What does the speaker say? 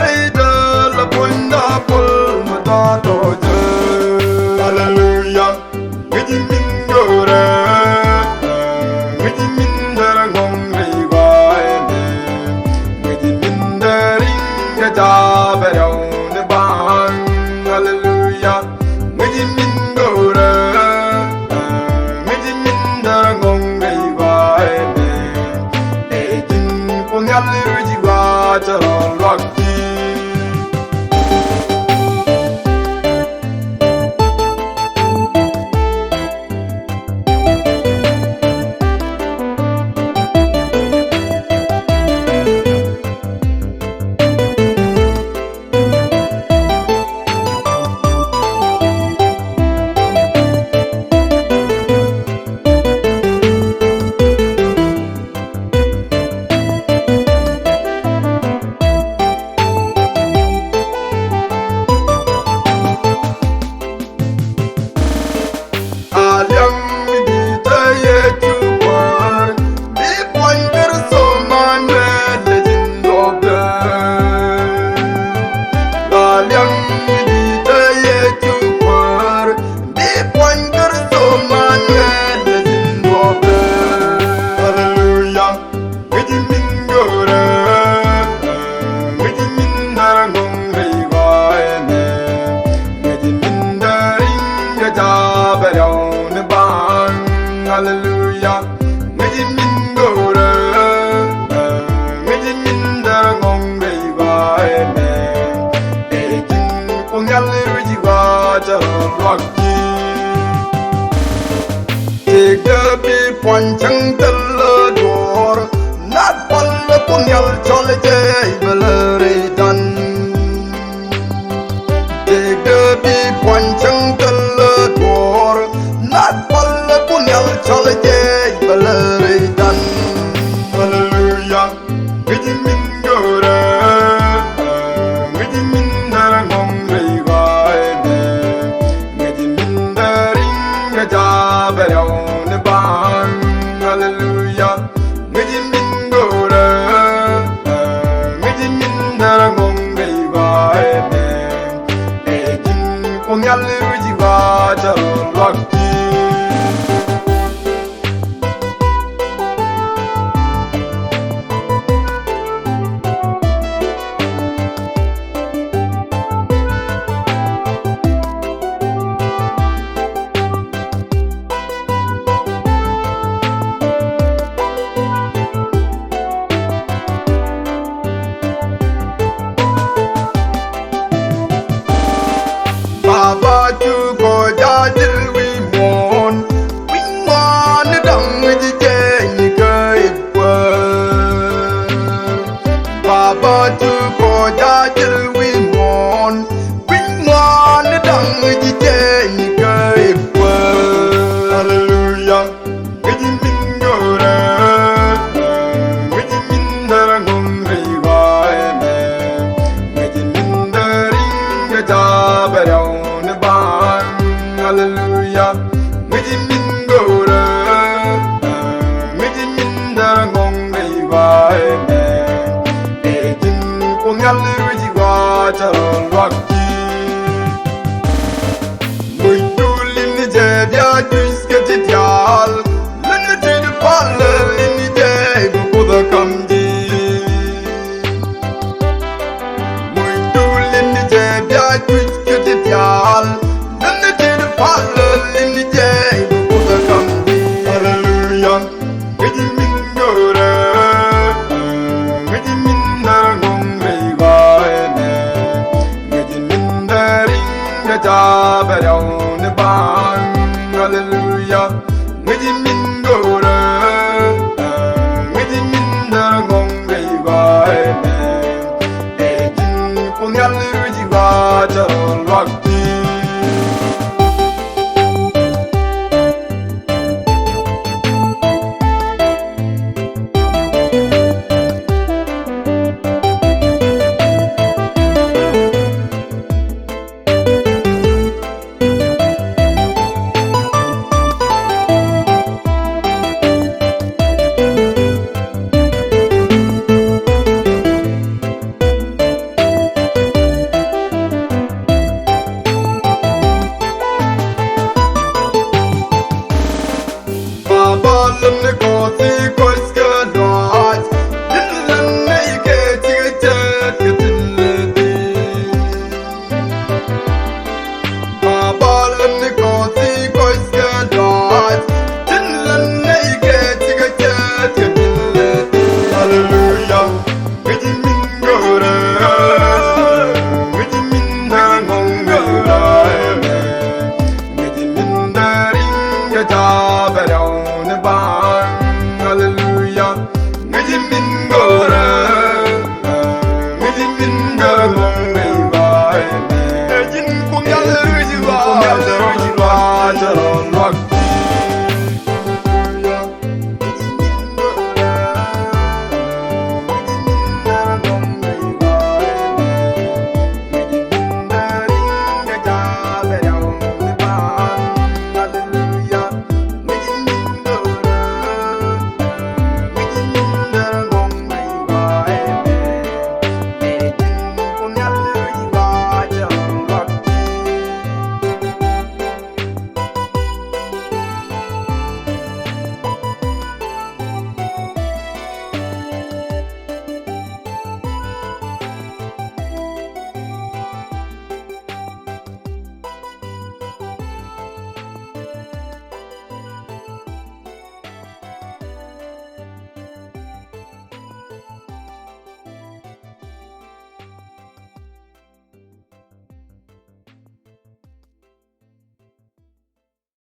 rɛydä la bunda pul mata toje. Hallelujah, ngiji mingore, ngiji mindera ngong rɛydä ene, ngiji mindering ngeta berau ne ban. Hallelujah, ngiji mingore, ngiji mindera ngong rɛydä ene, ejin kunyal rujiwa jalan wakti. Hallelujah, ngiji mingore, ngiji mindera ngong rɛydä ene, ejin kunyal rujiwa jalan wakti. Tiga bi poncang teledor, nat palle kunyal chole jai beleredan. Tiga bi poncang teledor, nat palle kunyal chole jai beleredan. Hallelujah, ngiji mingore, ngiji mindera ngong rɛydä ene, ngiji mindering ngeta berau ne ban. Hallelujah, ngiji mingore, ngiji mindera ngong rɛydä ene, ejin kunyal rujiwa jalan wakti. Baba tu ko jajil wi mon, wing mon dang ngiji jeni kaipa. Baba tu ko jajil wi mon, wing mon dang ngiji jeni kaipa. Hallelujah, ngiji mingore, ngiji mindera ngong rɛydä ene, ngiji mindering ngeta berau ne ban. Hallelujah, ngiji mingore, ngiji mindera ngong rɛydä ene, ejin kunyal rujiwa jalan wakti. Muitulin jebya jusketi dial, lene tid palle lini jeb kuda kamdi. Muitulin jebya jusketi dial, lene tid palle lini jeb kuda kamdi. Hallelujah, ngiji mingore, ngiji mindera ngong rɛydä ene, ngiji mindering ngeta berau ne ban. Hallelujah, ngiji mingore, ngiji mindera ngong rɛydä ene, ejin kunyal rujiwa jalan wakti. Ballen Kuoth Nhial, Dinlan Nike Tiget Getility. Ballen Kuoth Nhial, Dinlan Nike Tiget Getility. Hallelujah, with him in good, with him in the Mongol, with him in the ring, the job around the barn. Hallelujah, with him in good, with him in the Mongol.